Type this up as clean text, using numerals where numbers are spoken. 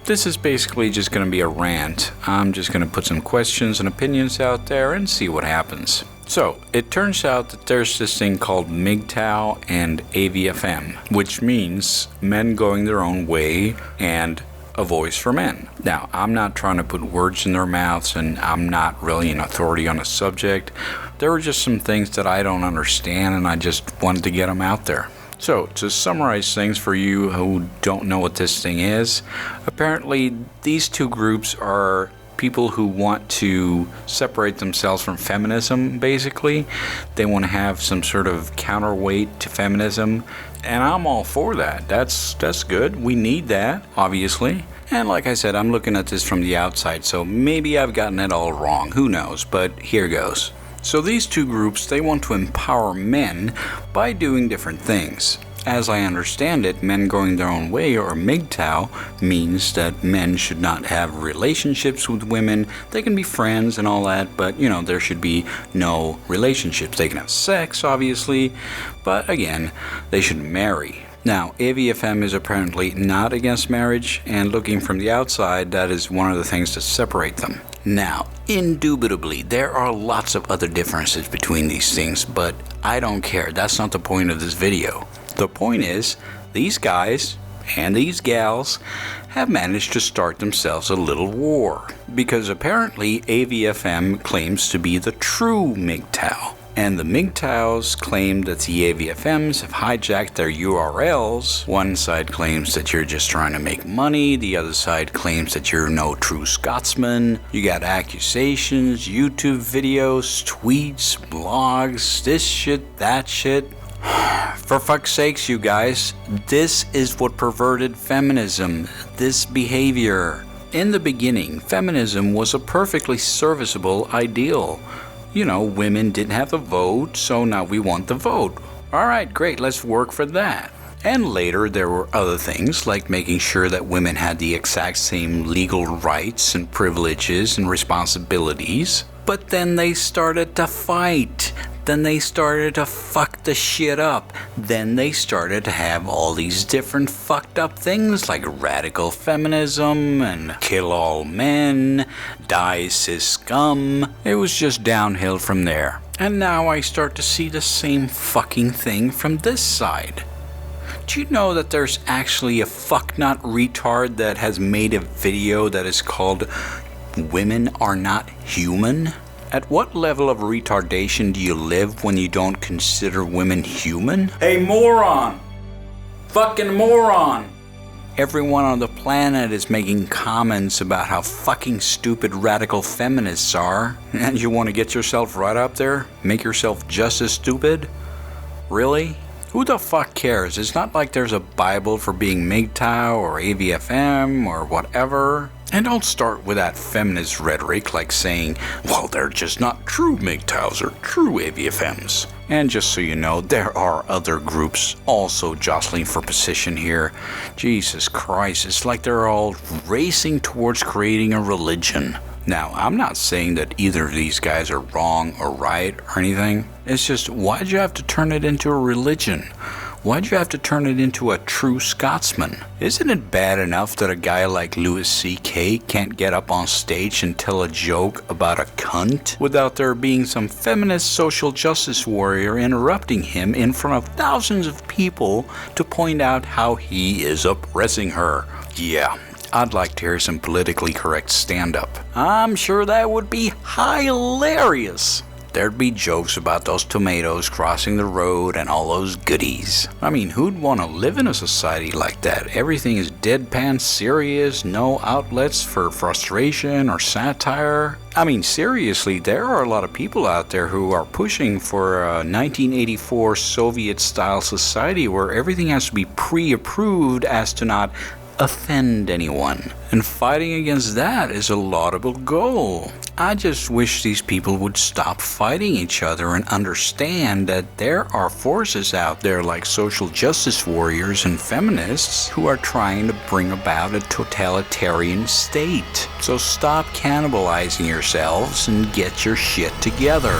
This is basically just going to be a rant. I'm just going to put some questions and opinions out there and see what happens. So, it turns out that there's this thing called MGTOW and AVFM, which means men going their own way and a voice for men. Now, I'm not trying to put words in their mouths, and I'm not really an authority on the subject. There were just some things that I don't understand, and I just wanted to get them out there. So, to summarize things for you who don't know what this thing is, apparently these two groups are people who want to separate themselves from feminism, basically. They want to have some sort of counterweight to feminism, and I'm all for that. That's good. We need that, obviously. And like I said, I'm looking at this from the outside, so maybe I've gotten it all wrong. Who knows? But here goes. So these two groups, they want to empower men by doing different things. As I understand it, men going their own way, or MGTOW, means that men should not have relationships with women. They can be friends and all that, but, there should be no relationships. They can have sex, obviously, but again, they should marry. Now, AVFM is apparently not against marriage, and looking from the outside, that is one of the things that separate them. Now, indubitably, there are lots of other differences between these things, but I don't care. That's not the point of this video. The point is, these guys and these gals have managed to start themselves a little war, because apparently AVFM claims to be the true MGTOW. And the MGTOWs claim that the AVFMs have hijacked their URLs. One side claims that you're just trying to make money. The other side claims that you're no true Scotsman. You got accusations, YouTube videos, tweets, blogs, this shit, that shit. For fuck's sakes, you guys, this is what perverted feminism, this behavior. In the beginning, feminism was a perfectly serviceable ideal. Women didn't have the vote, so now we want the vote. Alright, great, let's work for that. And later there were other things, like making sure that women had the exact same legal rights and privileges and responsibilities. But then they started to fight. Then they started to fuck the shit up. Then they started to have all these different fucked up things like radical feminism and kill all men, die cis scum. It was just downhill from there. And now I start to see the same fucking thing from this side. Do you know that there's actually a fucknut retard that has made a video that is called "Women Are Not Human"? At what level of retardation do you live when you don't consider women human? Hey, moron! Fucking moron! Everyone on the planet is making comments about how fucking stupid radical feminists are, and you want to get yourself right up there? Make yourself just as stupid? Really? Who the fuck cares? It's not like there's a Bible for being MGTOW or AVFM or whatever. And don't start with that feminist rhetoric like saying, well, they're just not true MGTOWs or true AVFMs. And just so you know, there are other groups also jostling for position here. Jesus Christ, it's like they're all racing towards creating a religion. Now, I'm not saying that either of these guys are wrong or right or anything. It's just, why'd you have to turn it into a religion? Why'd you have to turn it into a true Scotsman? Isn't it bad enough that a guy like Louis C.K. can't get up on stage and tell a joke about a cunt without there being some feminist social justice warrior interrupting him in front of thousands of people to point out how he is oppressing her? Yeah, I'd like to hear some politically correct stand-up. I'm sure that would be hilarious. There'd be jokes about those tomatoes crossing the road and all those goodies. I mean, who'd want to live in a society like that? Everything is deadpan serious, no outlets for frustration or satire. I mean, seriously, there are a lot of people out there who are pushing for a 1984 Soviet-style society where everything has to be pre-approved as to not offend anyone. And fighting against that is a laudable goal. I just wish these people would stop fighting each other and understand that there are forces out there like social justice warriors and feminists who are trying to bring about a totalitarian state. So stop cannibalizing yourselves and get your shit together.